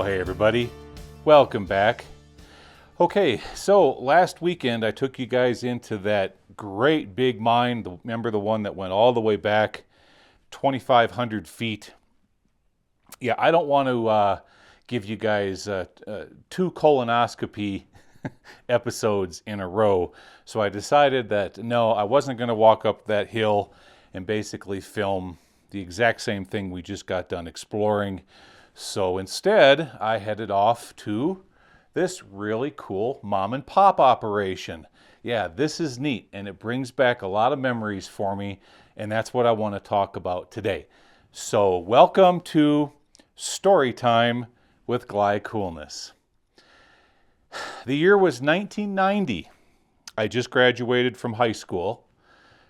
Well, hey everybody, welcome back. Okay, so last weekend I took you guys into that great big mine. Remember the one that went all the way back 2,500 feet? Yeah, I don't want to give you guys two colonoscopy episodes in a row. So I decided that no, I wasn't going to walk up that hill and basically film the exact same thing we just got done exploring. So instead, I headed off to this really cool mom and pop operation. Yeah, this is neat, and it brings back a lot of memories for me, and that's what I want to talk about today. So welcome to Story Time with Gly Coolness. The year was 1990. I just graduated from high school,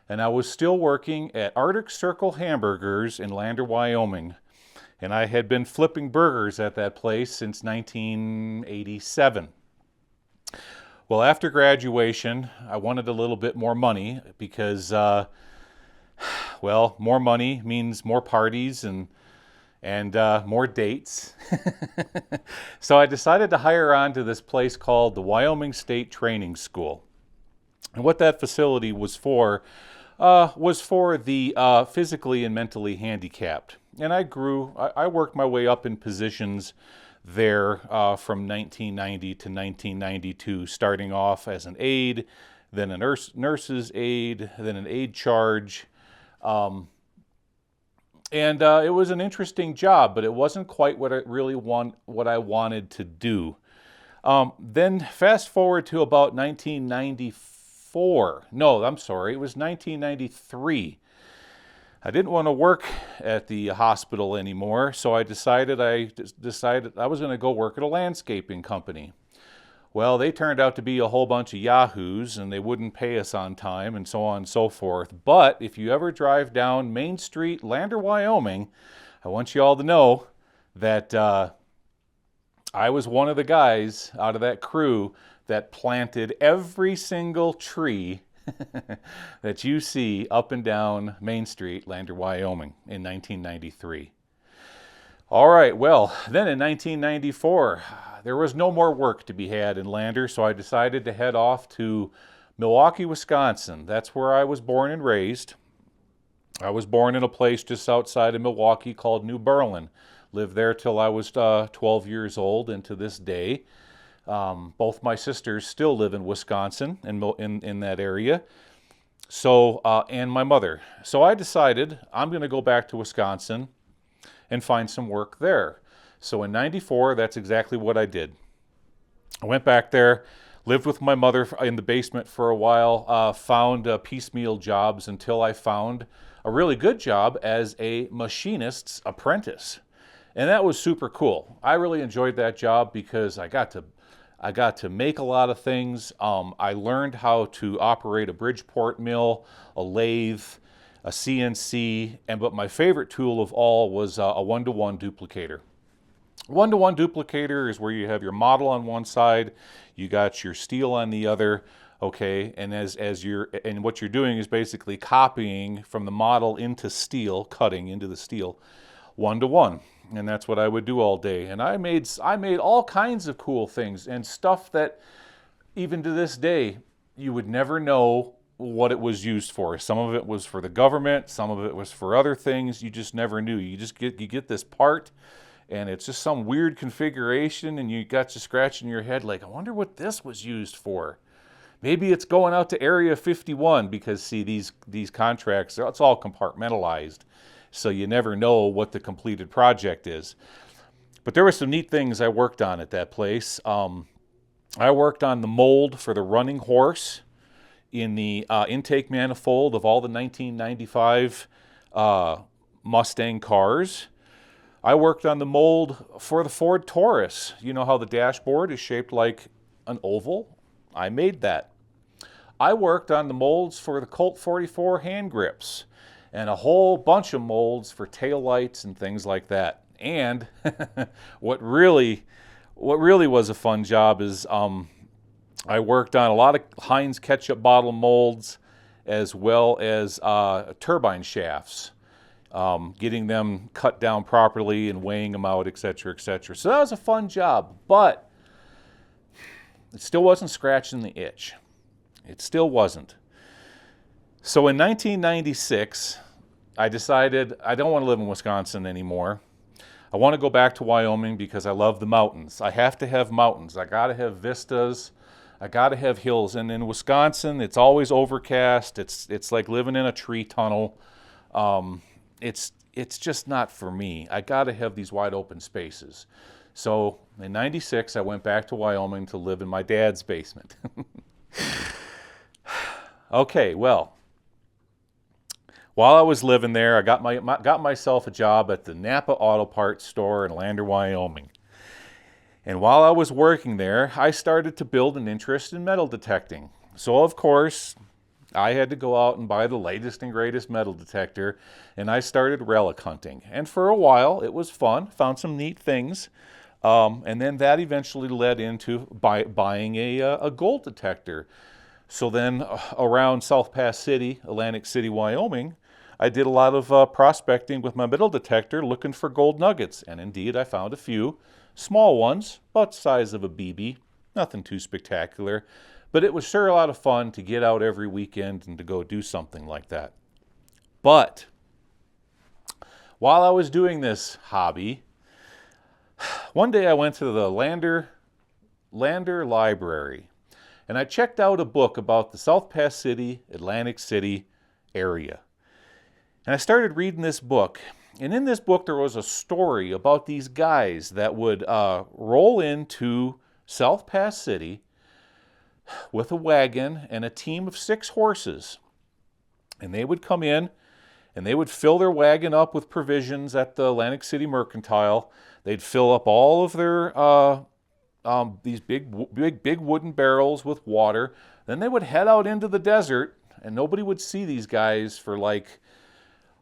and I was still working at Arctic Circle Hamburgers in Lander, Wyoming. And I had been flipping burgers at that place since 1987. Well, after graduation, I wanted a little bit more money because, more money means more parties and more dates. So I decided to hire on to this place called the Wyoming State Training School. And what that facility was for the physically and mentally handicapped. And I worked my way up in positions there from 1990 to 1992, starting off as an aide, then a nurse's aide, then an aide charge. And it was an interesting job, but it wasn't quite what I wanted to do. Then fast forward to about 1994. No, I'm sorry, it was 1993. I didn't want to work at the hospital anymore, so I decided I was going to go work at a landscaping company. Well, they turned out to be a whole bunch of yahoos, and they wouldn't pay us on time, and so on and so forth. But if you ever drive down Main Street, Lander, Wyoming, I want you all to know that I was one of the guys out of that crew that planted every single tree that you see up and down Main Street, Lander, Wyoming, in 1993. All right, well, then in 1994, there was no more work to be had in Lander, so I decided to head off to Milwaukee, Wisconsin. That's where I was born and raised. I was born in a place just outside of Milwaukee called New Berlin. Lived there till I was 12 years old, and to this day. Both my sisters still live in Wisconsin, in that area, so and my mother. So I decided I'm going to go back to Wisconsin and find some work there. So in 94, that's exactly what I did. I went back there, lived with my mother in the basement for a while, found piecemeal jobs until I found a really good job as a machinist's apprentice. And that was super cool. I really enjoyed that job because I got to make a lot of things. I learned how to operate a Bridgeport mill, a lathe, a CNC, but my favorite tool of all was a one-to-one duplicator. One-to-one duplicator is where you have your model on one side, you got your steel on the other, okay, and what you're doing is basically copying from the model into steel, cutting into the steel, one-to-one. And that's what I would do all day. And I made all kinds of cool things and stuff that even to this day you would never know what it was used for. Some of it was for the government, some of it was for other things. You just never knew. You get this part and it's just some weird configuration and you got you scratching your head like, I wonder what this was used for. Maybe it's going out to Area 51 because see these contracts, it's all compartmentalized. So you never know what the completed project is. But there were some neat things I worked on at that place. I worked on the mold for the running horse in the intake manifold of all the 1995 Mustang cars. I worked on the mold for the Ford Taurus. You know how the dashboard is shaped like an oval? I made that. I worked on the molds for the Colt 44 hand grips. And a whole bunch of molds for taillights and things like that. And what really was a fun job is I worked on a lot of Heinz ketchup bottle molds as well as turbine shafts. getting them cut down properly and weighing them out, etc., etc. So that was a fun job, but it still wasn't scratching the itch. It still wasn't. So in 1996, I decided I don't want to live in Wisconsin anymore. I want to go back to Wyoming because I love the mountains. I have to have mountains. I got to have vistas. I got to have hills. And in Wisconsin, it's always overcast. It's like living in a tree tunnel. It's just not for me. I got to have these wide open spaces. So in 96, I went back to Wyoming to live in my dad's basement. Okay, well, while I was living there, I got myself a job at the Napa Auto Parts store in Lander, Wyoming. And while I was working there, I started to build an interest in metal detecting. So of course, I had to go out and buy the latest and greatest metal detector, and I started relic hunting. And for a while, it was fun, found some neat things. And then that eventually led into buying a gold detector. So then around South Pass City, Atlantic City, Wyoming, I did a lot of prospecting with my metal detector looking for gold nuggets. And indeed, I found a few small ones, about the size of a BB, nothing too spectacular. But it was sure a lot of fun to get out every weekend and to go do something like that. But while I was doing this hobby, one day I went to the Lander Library, and I checked out a book about the South Pass City, Atlantic City area. And I started reading this book. And in this book, there was a story about these guys that would roll into South Pass City with a wagon and a team of 6 horses. And they would come in and they would fill their wagon up with provisions at the Atlantic City Mercantile. They'd fill up all of their these big wooden barrels with water. Then they would head out into the desert, and nobody would see these guys for like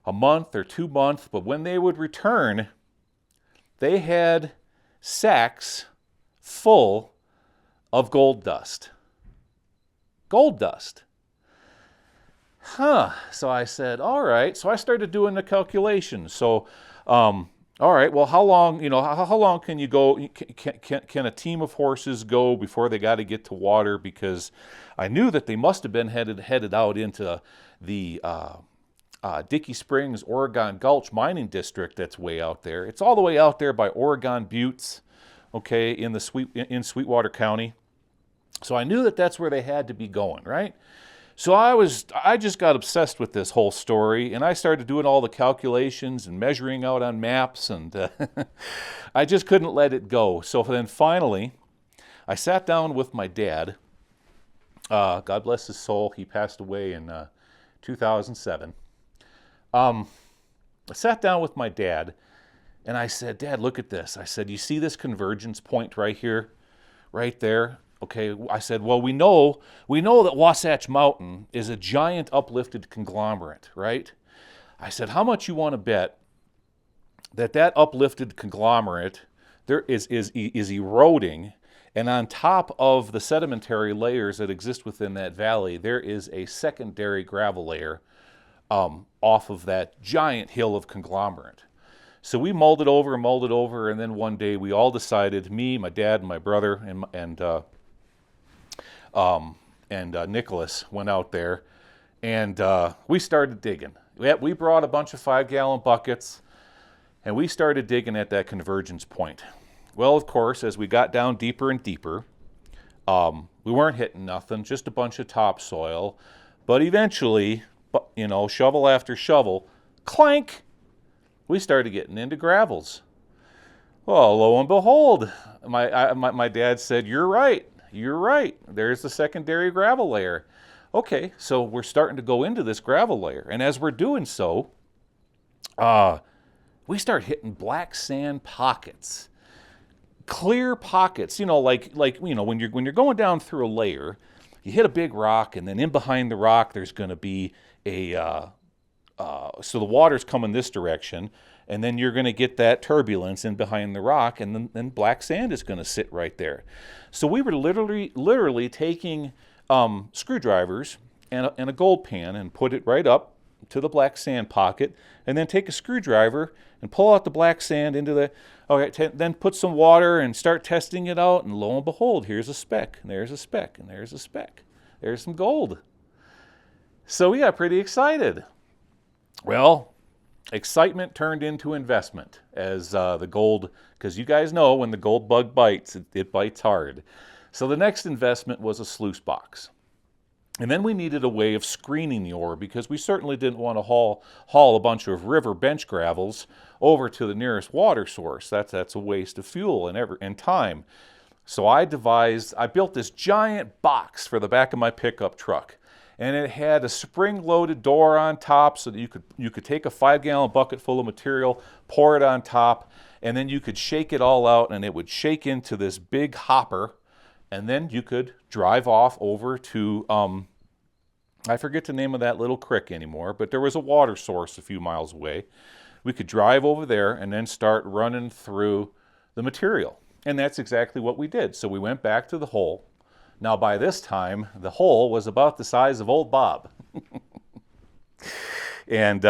a month or 2 months. But when they would return, they had sacks full of gold dust. Gold dust. So I said, all right. So I started doing the calculations. So, all right. Well, how long? How long can you go? Can a team of horses go before they got to get to water? Because I knew that they must have been headed out into the Dickey Springs, Oregon Gulch mining district. That's way out there. It's all the way out there by Oregon Buttes, okay, in Sweetwater County. So I knew that that's where they had to be going, right? So I just got obsessed with this whole story, and I started doing all the calculations and measuring out on maps, and I just couldn't let it go. So then finally, I sat down with my dad. God bless his soul. He passed away in 2007. I sat down with my dad, and I said, Dad, look at this. I said, you see this convergence point right here, right there? Okay, I said, well, we know that Wasatch Mountain is a giant uplifted conglomerate, right? I said, how much you want to bet that uplifted conglomerate there is eroding, and on top of the sedimentary layers that exist within that valley, there is a secondary gravel layer off of that giant hill of conglomerate. So we mulled it over, and then one day we all decided, me, my dad, and my brother, and Nicholas went out there, and we started digging. We brought a bunch of 5-gallon buckets, and we started digging at that convergence point. Well, of course, as we got down deeper and deeper, we weren't hitting nothing, just a bunch of topsoil. But eventually, shovel after shovel, clank, we started getting into gravels. Well, lo and behold, my dad said, you're right. There's the secondary gravel layer. Okay, so we're starting to go into this gravel layer. And as we're doing so, we start hitting black sand pockets. Clear pockets, like when you're going down through a layer, you hit a big rock, and then in behind the rock there's going to be so the water's coming this direction, and then you're going to get that turbulence in behind the rock, and then black sand is going to sit right there. So we were literally taking screwdrivers and a gold pan and put it right up to the black sand pocket, and then take a screwdriver and pull out the black sand into the, okay, then put some water and start testing it out, and lo and behold, here's a speck, and there's a speck, and there's a speck. There's some gold. So we got pretty excited. Well, excitement turned into investment as the gold, because you guys know when the gold bug bites, it bites hard. So the next investment was a sluice box. And then we needed a way of screening the ore, because we certainly didn't want to haul a bunch of river bench gravels over to the nearest water source. That's a waste of fuel and time. So I built this giant box for the back of my pickup truck. And it had a spring-loaded door on top so that you could take a 5-gallon bucket full of material, pour it on top, and then you could shake it all out, and it would shake into this big hopper. And then you could drive off over to, I forget the name of that little creek anymore, but there was a water source a few miles away. We could drive over there and then start running through the material. And that's exactly what we did. So we went back to the hole. Now by this time, the hole was about the size of old Bob. And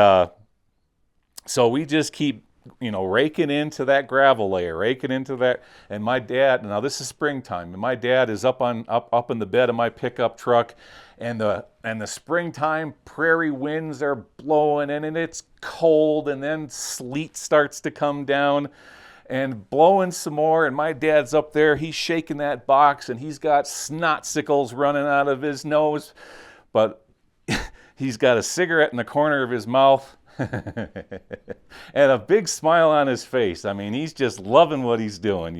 so we just keep, raking into that gravel layer, raking into that. And my dad, now this is springtime, and my dad is up in the bed of my pickup truck, and the springtime prairie winds are blowing, and it's cold, and then sleet starts to come down and blowing some more, and my dad's up there, he's shaking that box, and he's got snot sickles running out of his nose, but he's got a cigarette in the corner of his mouth and a big smile on his face. I mean, he's just loving what he's doing,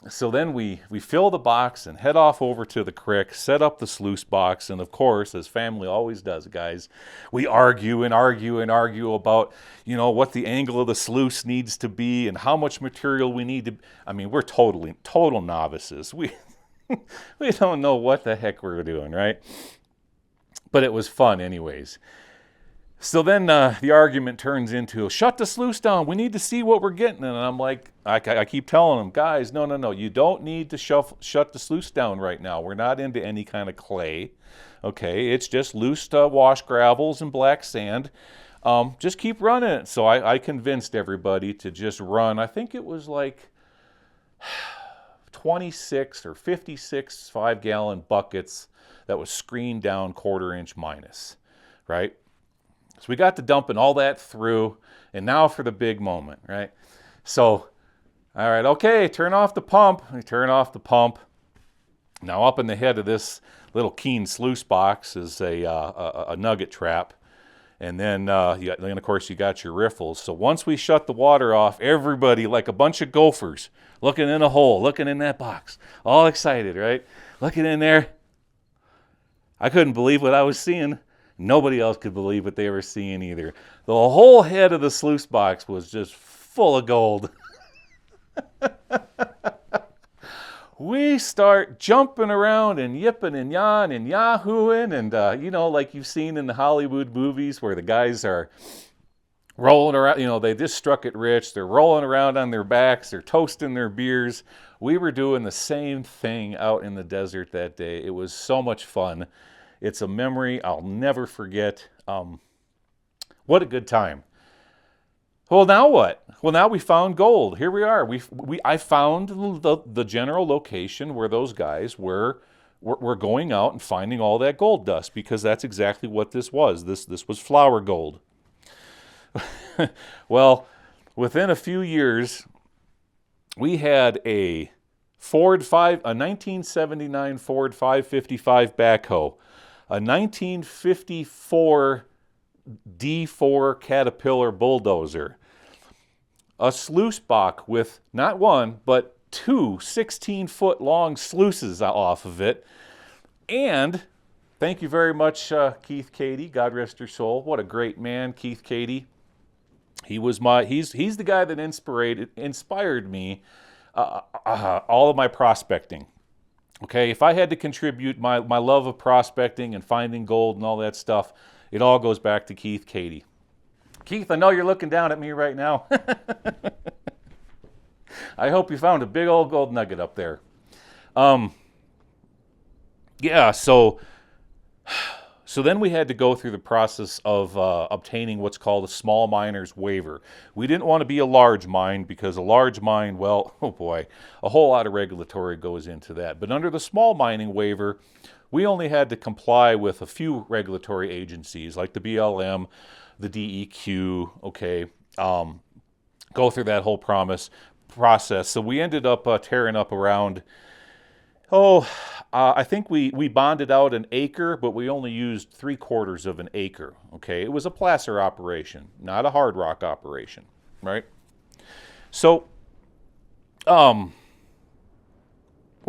So then we fill the box and head off over to the creek, set up the sluice box, and of course, as family always does, guys, we argue and argue and argue about, what the angle of the sluice needs to be and how much material we need to. I mean, we're total novices. We don't know what the heck we're doing, right? But it was fun anyways. So then the argument turns into, shut the sluice down. We need to see what we're getting. And I'm like, I keep telling them, guys, no. You don't need to shut the sluice down right now. We're not into any kind of clay. Okay, it's just loose wash gravels and black sand. Just keep running it. So I convinced everybody to just run. I think it was like 26 or 56 5-gallon buckets that was screened down 1/4 inch minus, right? So we got to dumping all that through, and now for the big moment, right? So, all right, okay, turn off the pump. We turn off the pump. Now up in the head of this little Keen sluice box is a nugget trap. And then of course, you got your riffles. So once we shut the water off, everybody, like a bunch of gophers, looking in a hole, looking in that box, all excited, right? Looking in there. I couldn't believe what I was seeing. Nobody else could believe what they were seeing either. The whole head of the sluice box was just full of gold. We start jumping around and yipping and yawing and yahooing, and like you've seen in the Hollywood movies where the guys are rolling around, they just struck it rich, they're rolling around on their backs, they're toasting their beers. We were doing the same thing out in the desert that day. It was so much fun. It's a memory I'll never forget. What a good time. Well, now what? Well, now we found gold. Here we are. I found the general location where those guys were going out and finding all that gold dust, because that's exactly what this was. This was flour gold. Well, within a few years, we had a 1979 Ford 555 backhoe, a 1954 D4 Caterpillar bulldozer, a sluice box with not one, but 2 16-foot long sluices off of it. And thank you very much, Keith Cady, God rest your soul. What a great man, Keith Cady. He's the guy that inspired me all of my prospecting. Okay, if I had to contribute my love of prospecting and finding gold and all that stuff, it all goes back to Keith Cady. Keith, I know you're looking down at me right now. I hope you found a big old gold nugget up there. Yeah, so So then we had to go through the process of obtaining what's called a small miner's waiver. We didn't want to be a large mine because a large mine, well, oh boy, a whole lot of regulatory goes into that. But under the small mining waiver, we only had to comply with a few regulatory agencies like the BLM, the DEQ, okay, go through that whole process. So we ended up tearing up around, I think we bonded out an acre, but we only used 3/4 of an acre, okay? It was a placer operation, not a hard rock operation, right? So, where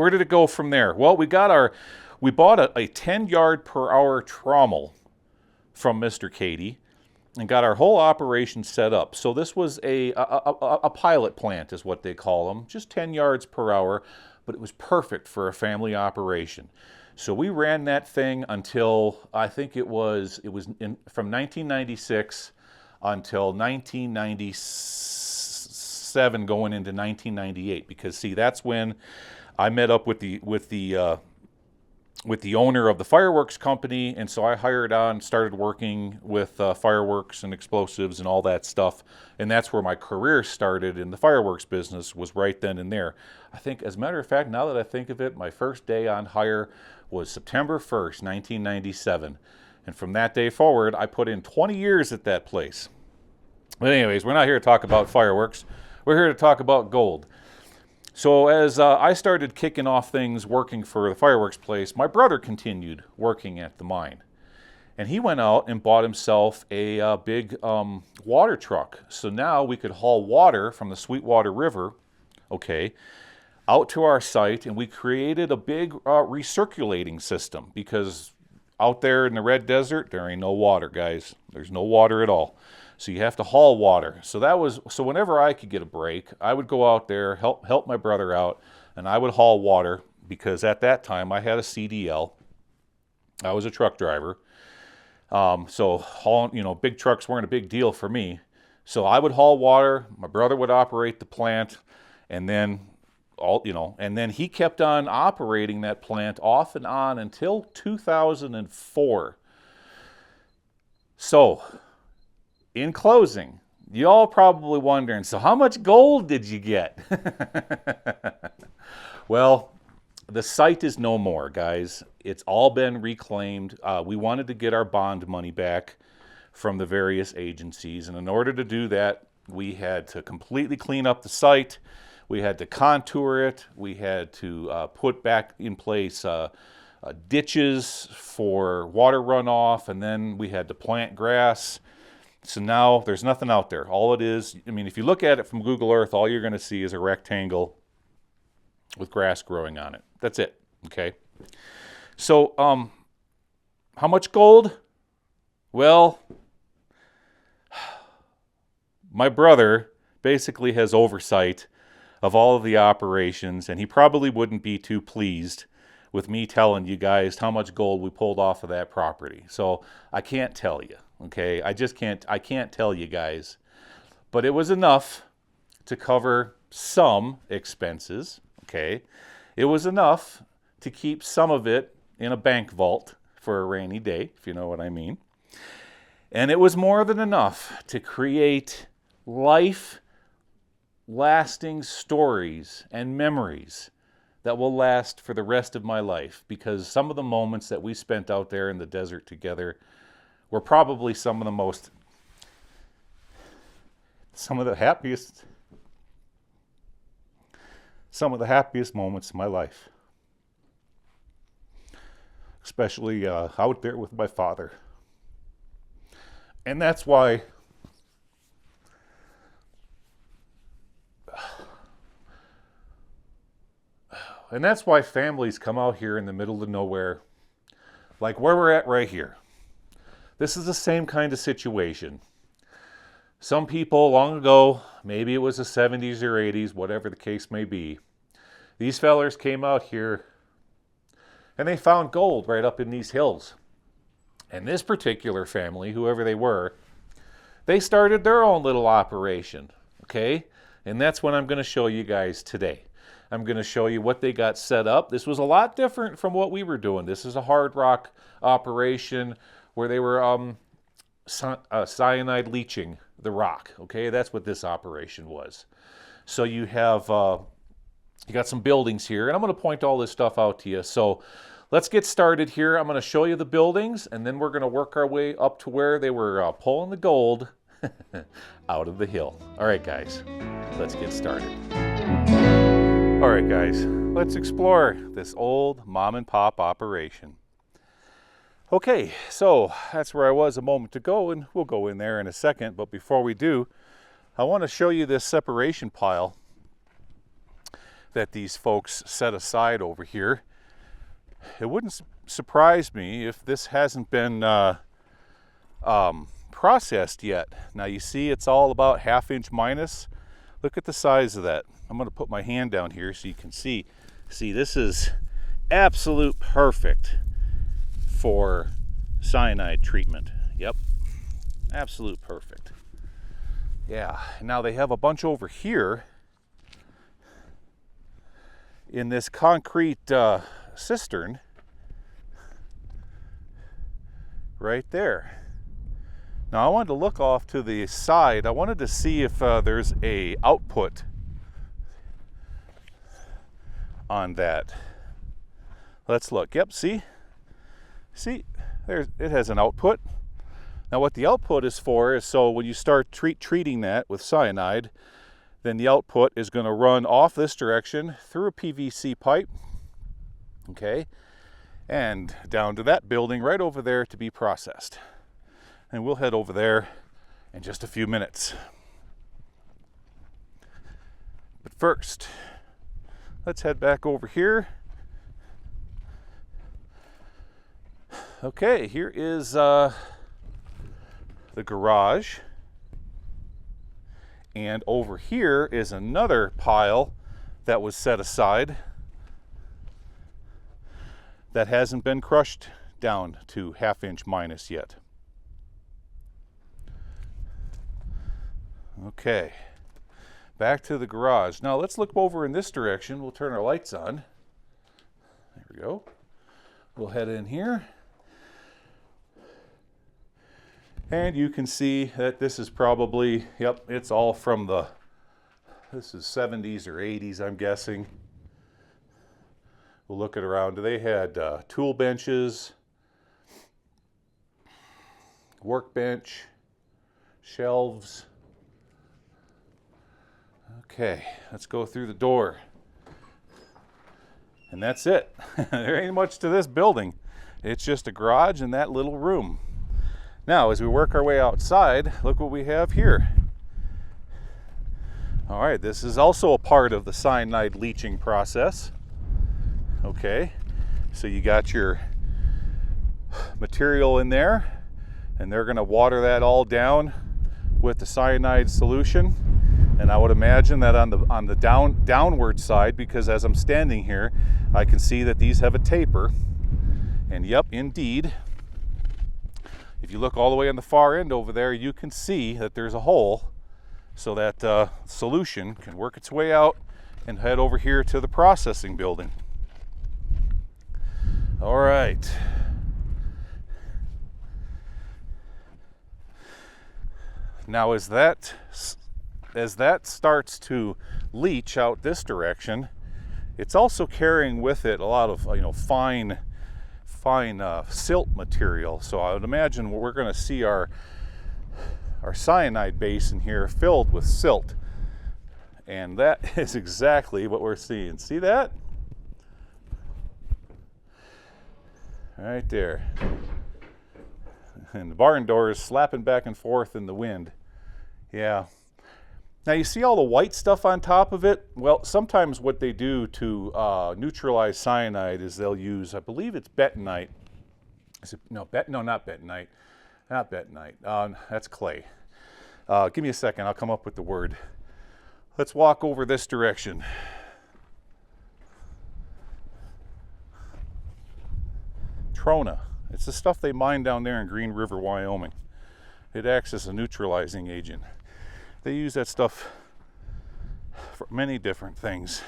did it go from there? Well, we bought a 10-yard-per-hour trommel from Mr. Cady and got our whole operation set up. So this was a pilot plant is what they call them, just 10 yards per hour, but it was perfect for a family operation. So we ran that thing until, I think from 1996 until 1997 going into 1998, because see, that's when I met up with the owner of the fireworks company, and so I hired on, started working with fireworks and explosives and all that stuff, and that's where my career started in the fireworks business, was right then and there. I think, as a matter of fact, now that I think of it, my first day on hire was September 1st, 1997, and from that day forward, I put in 20 years at that place. But anyways, we're not here to talk about fireworks. We're here to talk about gold. So as I started kicking off things working for the fireworks place, my brother continued working at the mine. And he went out and bought himself a big water truck. So now we could haul water from the Sweetwater River, okay, out to our site, and we created a big recirculating system, because out there in the red desert, there ain't no water, guys. There's no water at all. So you have to haul water. So whenever I could get a break, I would go out there, help my brother out, and I would haul water, because at that time I had a CDL. I was a truck driver. So hauling, big trucks weren't a big deal for me. So I would haul water, my brother would operate the plant, and then he kept on operating that plant off and on until 2004. So, in closing, you all probably wondering, so how much gold did you get? Well, the site is no more, guys. It's all been reclaimed. We wanted to get our bond money back from the various agencies, and in order to do that, we had to completely clean up the site. We had to contour it. We had to put back in place ditches for water runoff, and then we had to plant grass. So now there's nothing out there. All it is, if you look at it from Google Earth, all you're going to see is a rectangle with grass growing on it. That's it, okay? So, how much gold? Well, my brother basically has oversight of all of the operations, and he probably wouldn't be too pleased with me telling you guys how much gold we pulled off of that property. So I can't tell you, okay? I can't tell you guys. But it was enough to cover some expenses, okay? It was enough to keep some of it in a bank vault for a rainy day, if you know what I mean. And it was more than enough to create life-lasting stories and memories that will last for the rest of my life, because some of the moments that we spent out there in the desert together were probably some of the happiest moments of my life, especially out there with my father. And that's why families come out here in the middle of nowhere, like where we're at right here. This is the same kind of situation. Some people long ago, maybe it was the 70s or 80s, whatever the case may be, these fellers came out here and they found gold right up in these hills. And this particular family, whoever they were, they started their own little operation, okay? And that's what I'm going to show you guys today. I'm going to show you what they got set up. This was a lot different from what we were doing. This is a hard rock operation where they were cyanide leaching the rock. Okay, that's what this operation was. So you have you got some buildings here, and I'm going to point all this stuff out to you. So let's get started here. I'm going to show you the buildings, and then we're going to work our way up to where they were pulling the gold out of the hill. All right, guys, let's get started. All right, guys, let's explore this old mom and pop operation. Okay, so that's where I was a moment ago, and we'll go in there in a second. But before we do, I want to show you this separation pile that these folks set aside over here. It wouldn't surprise me if this hasn't been processed yet. Now you see it's all about 1/2 inch minus. Look at the size of that. I'm going to put my hand down here so you can see. See, this is absolute perfect for cyanide treatment. Yep, absolute perfect. Yeah, now they have a bunch over here in this concrete cistern right there. Now I wanted to look off to the side. I wanted to see if there's a output on that. Let's look. Yep, see there, it has an output. Now what the output is for is so when you start treating that with cyanide, then the output is going to run off this direction through a PVC pipe, okay, and down to that building right over there to be processed. And we'll head over there in just a few minutes. But first, let's head back over here. Okay, here is the garage. And over here is another pile that was set aside that hasn't been crushed down to 1/2 inch minus yet. Okay, back to the garage. Now let's look over in this direction. We'll turn our lights on. There we go. We'll head in here. And you can see that this is probably, yep, it's all from this is 70s or 80s, I'm guessing. We'll look it around. They had tool benches, workbench, shelves. Okay, let's go through the door. And that's it. There ain't much to this building. It's just a garage and that little room. Now, as we work our way outside, look what we have here. All right, this is also a part of the cyanide leaching process. Okay, so you got your material in there, and they're going to water that all down with the cyanide solution. And I would imagine that on the downward side, because as I'm standing here, I can see that these have a taper. And yep, indeed, if you look all the way on the far end over there, you can see that there's a hole so that solution can work its way out and head over here to the processing building. All right. Now as that starts to leach out this direction, it's also carrying with it a lot of fine silt material. So I would imagine we're going to see our cyanide basin here filled with silt, and that is exactly what we're seeing. See that? Right there. And the barn door is slapping back and forth in the wind. Yeah. Now you see all the white stuff on top of it? Well, sometimes what they do to neutralize cyanide is they'll use, I believe it's bentonite. No, not bentonite. Not bentonite. That's clay. Give me a second, I'll come up with the word. Let's walk over this direction. Trona. It's the stuff they mine down there in Green River, Wyoming. It acts as a neutralizing agent. They use that stuff for many different things.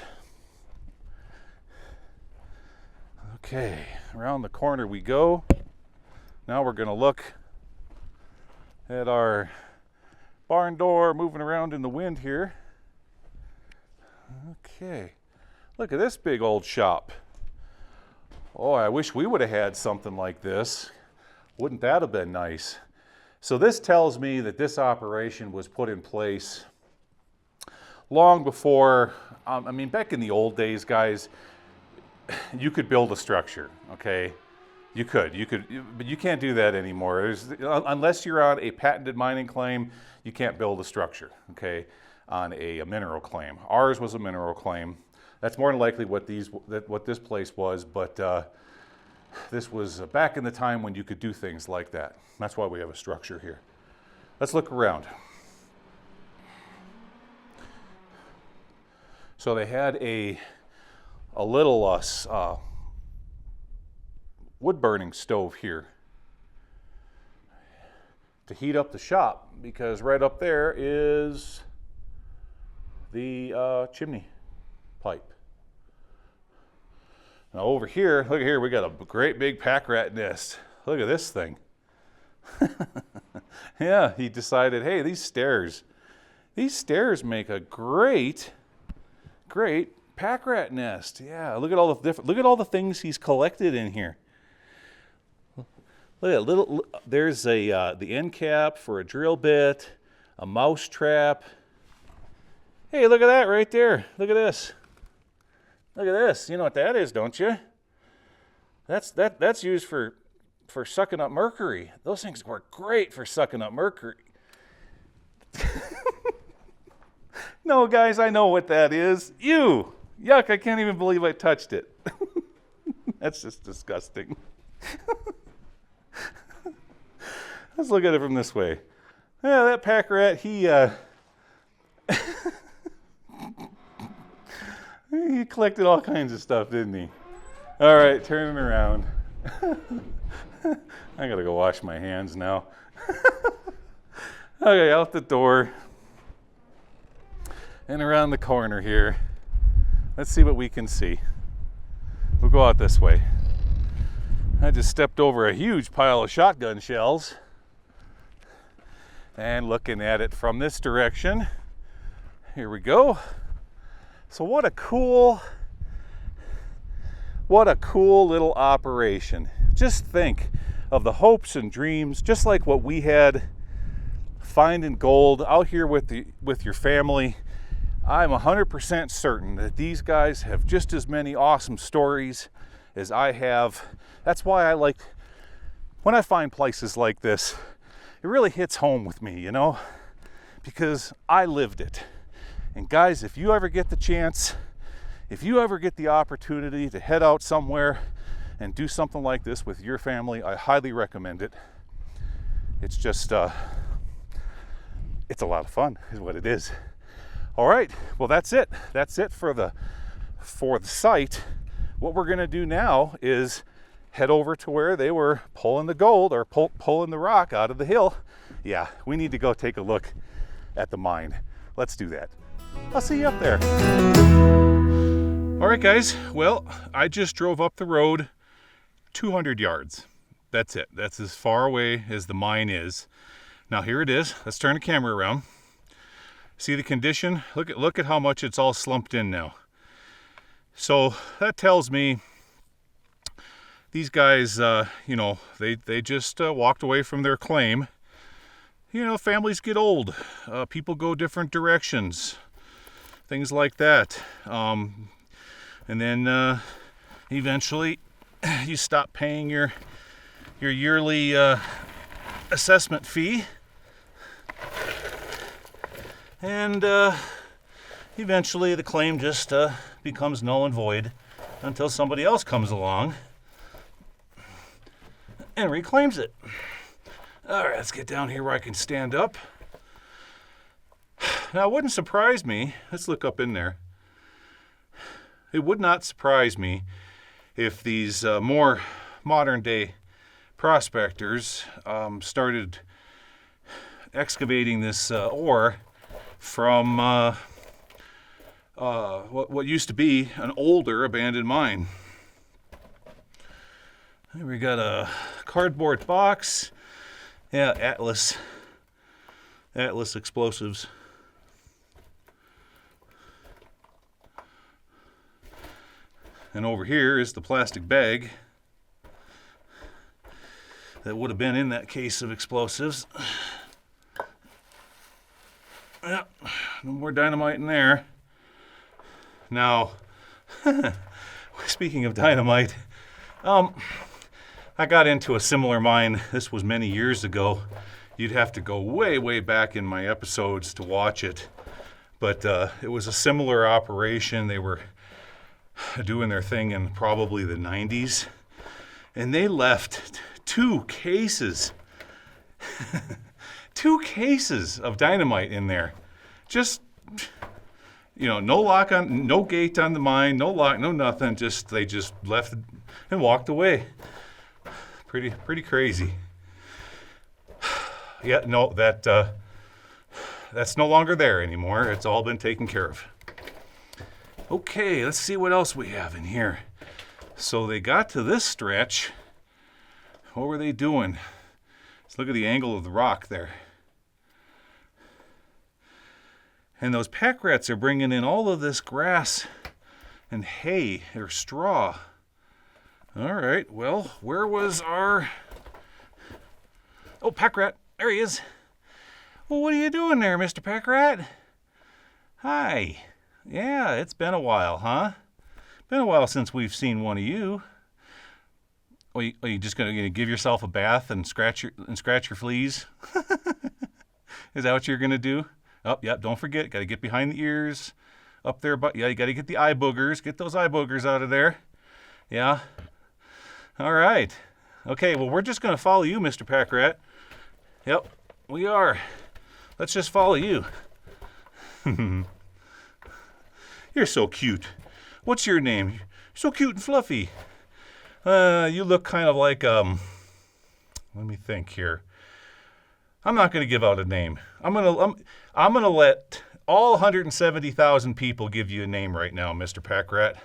Okay, around the corner we go. Now we're going to look at our barn door moving around in the wind here. Okay, look at this big old shop. Oh, I wish we would have had something like this. Wouldn't that have been nice? So this tells me that this operation was put in place long before, I mean, back in the old days, guys, you could build a structure, okay? You could, but you can't do that anymore. Unless you're on a patented mining claim, you can't build a structure, okay, on a mineral claim. Ours was a mineral claim. That's more than likely what this place was, but this was back in the time when you could do things like that. That's why we have a structure here. Let's look around. So they had a little wood-burning stove here to heat up the shop, because right up there is the chimney pipe. Now over here, look at here, we got a great big packrat nest. Look at this thing. Yeah, he decided, hey, these stairs make a great packrat nest. Yeah, look at all the things he's collected in here. Look at there's the end cap for a drill bit, a mouse trap. Hey, look at that right there. Look at this. Look at this. You know what that is, don't you? That's used for sucking up mercury. Those things work great for sucking up mercury. No, guys, I know what that is. Ew. Yuck, I can't even believe I touched it. That's just disgusting. Let's look at it from this way. Yeah, that packrat, he collected all kinds of stuff, didn't he? All right, turning around. I gotta go wash my hands now. Okay, out the door. And around the corner here. Let's see what we can see. We'll go out this way. I just stepped over a huge pile of shotgun shells. And looking at it from this direction. Here we go. So what a cool little operation. Just think of the hopes and dreams, just like what we had finding gold out here with your family. I'm 100% certain that these guys have just as many awesome stories as I have. That's why I like, when I find places like this, it really hits home with me, you know, because I lived it. And guys, if you ever get the chance, if you ever get the opportunity to head out somewhere and do something like this with your family, I highly recommend it. It's just, it's a lot of fun, is what it is. All right, well, that's it. That's it for the site. What we're gonna do now is head over to where they were pulling the gold, or pulling the rock out of the hill. Yeah, we need to go take a look at the mine. Let's do that. I'll see you up there. All right, guys. Well, I just drove up the road 200 yards. That's it. That's as far away as the mine is. Now here it is. Let's turn the camera around. See the condition? Look at how much it's all slumped in now. So that tells me these guys, you know, they just walked away from their claim. You know, families get old. People go different directions. Things like that. And then eventually you stop paying your yearly assessment fee. And eventually the claim just becomes null and void until somebody else comes along and reclaims it. All right, let's get down here where I can stand up. Now, it wouldn't surprise me. Let's look up in there. It would not surprise me if these more modern day prospectors started excavating this ore from what used to be an older abandoned mine. Here we got a cardboard box. Yeah, Atlas explosives. And over here is the plastic bag that would have been in that case of explosives. Yep, no more dynamite in there. Now, speaking of dynamite, I got into a similar mine. This was many years ago. You'd have to go way, way back in my episodes to watch it. But it was a similar operation. They were doing their thing in probably the 90s. And they left 2 cases. 2 cases of dynamite in there. Just, no lock on, no gate on the mine, no lock, no nothing. They just left and walked away. Pretty crazy. Yeah, no, that's no longer there anymore. It's all been taken care of. Okay, let's see what else we have in here. So they got to this stretch. What were they doing? Let's look at the angle of the rock there. And those packrats are bringing in all of this grass and hay or straw. All right, well, where was our... Oh, packrat, there he is. Well, what are you doing there, Mr. Packrat? Hi. Yeah, it's been a while, huh? Been a while since we've seen one of you. Are you just gonna give yourself a bath and scratch your fleas? Is that what you're gonna do? Oh, yeah, don't forget, gotta get behind the ears. Up there, but yeah, you gotta get the eye boogers. Get those eye boogers out of there. Yeah. All right. Okay, well, we're just gonna follow you, Mr. Packrat. Yep, we are. Let's just follow you. You're so cute. What's your name? You're so cute and fluffy. You look kind of like, let me think here. I'm not going to give out a name. I'm going to let all 170,000 people give you a name right now, Mr. Packrat.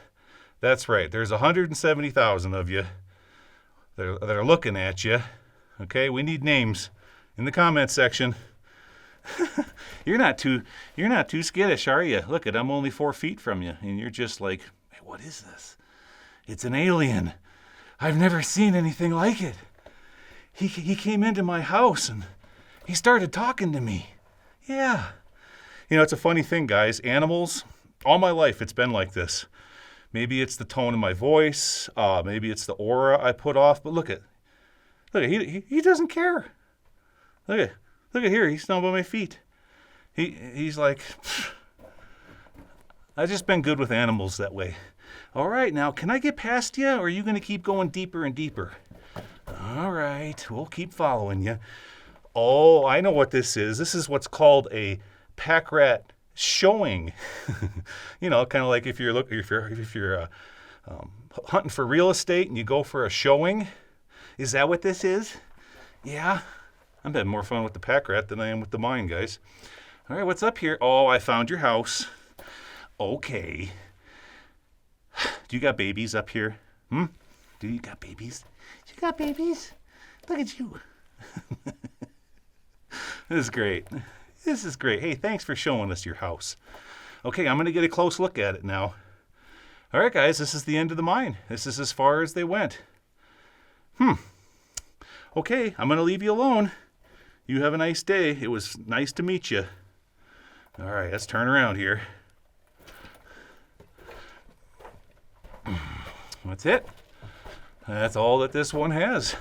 That's right. There's 170,000 of you that are looking at you. Okay, we need names in the comment section. You're not too skittish, are you? Look I'm only 4 feet from you, and you're just like, hey, what is this? It's an alien. I've never seen anything like it. He came into my house and he started talking to me. Yeah. It's a funny thing, guys. Animals, all my life it's been like this. Maybe it's the tone of my voice, maybe it's the aura I put off, but look at he doesn't care. Look at here, he's down by my feet. He's like, I've just been good with animals that way. All right, now, can I get past you, or are you going to keep going deeper and deeper? All right, we'll keep following you. Oh, I know what this is. This is what's called a packrat showing. Kind of like if you're hunting for real estate and you go for a showing. Is that what this is? Yeah. I'm having more fun with the packrat than I am with the mine, guys. All right, what's up here? Oh, I found your house. Okay. Do you got babies up here? Do you got babies? You got babies? Look at you. This is great. This is great. Hey, thanks for showing us your house. Okay, I'm going to get a close look at it now. All right, guys, this is the end of the mine. This is as far as they went. Okay, I'm going to leave you alone. You have a nice day. It was nice to meet you. All right, let's turn around here. That's it. That's all that this one has.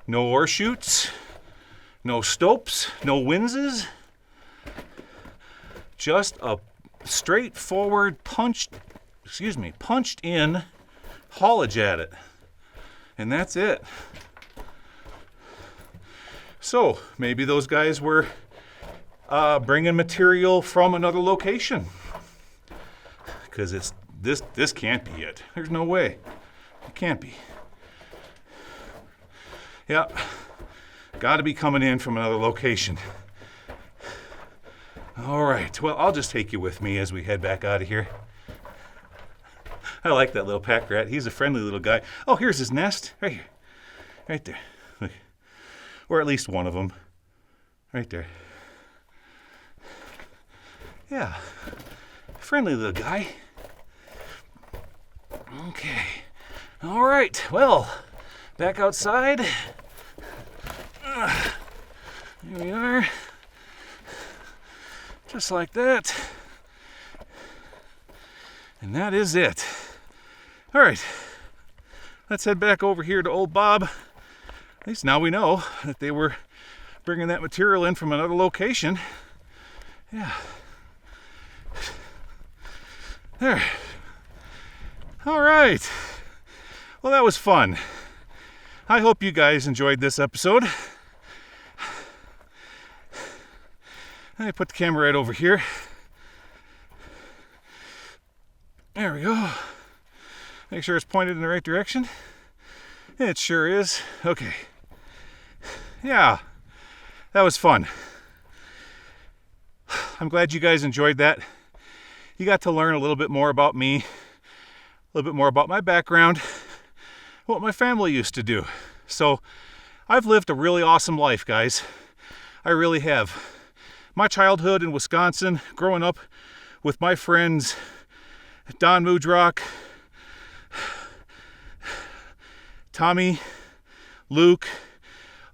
No ore chutes, no stopes, no winzes. Just a straightforward punched in haulage at it. And that's it. So maybe those guys were bringing material from another location. Because this can't be it. There's no way. It can't be. Yep. Got to be coming in from another location. All right. Well, I'll just take you with me as we head back out of here. I like that little packrat. He's a friendly little guy. Oh, here's his nest. Right here. Right there. Look. Or at least one of them. Right there. Yeah. Friendly little guy. Okay. All right. Well, back outside. Here we are. Just like that. And that is it. All right. Let's head back over here to old Bob. At least now we know that they were bringing that material in from another location. Yeah. There. All right. Well, that was fun. I hope you guys enjoyed this episode. Let me put the camera right over here. There we go. Make sure it's pointed in the right direction. It sure is. Okay. Yeah, that was fun. I'm glad you guys enjoyed that. You got to learn a little bit more about me, a little bit more about my background, what my family used to do. So I've lived a really awesome life, guys. I really have. My childhood in Wisconsin, growing up with my friends, Don Mudrock, Tommy, Luke,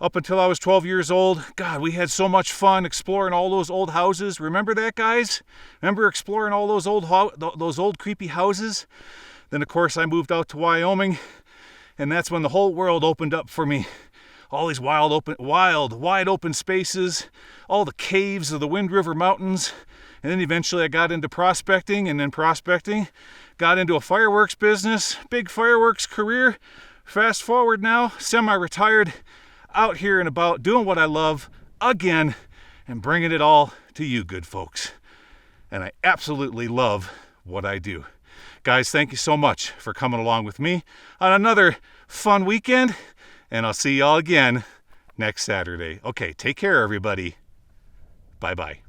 up until I was 12 years old. God, we had so much fun exploring all those old houses. Remember that, guys? Remember exploring all those old creepy houses? Then, of course, I moved out to Wyoming, and that's when the whole world opened up for me. All these wide open spaces, all the caves of the Wind River Mountains. And then eventually I got into prospecting, and then prospecting. Got into a fireworks business, big fireworks career. Fast forward now, semi-retired, out here and about, doing what I love again, and bringing it all to you good folks. And I absolutely love what I do. Guys, thank you so much for coming along with me on another fun weekend, and I'll see y'all again next Saturday. Okay, take care, everybody. Bye-bye.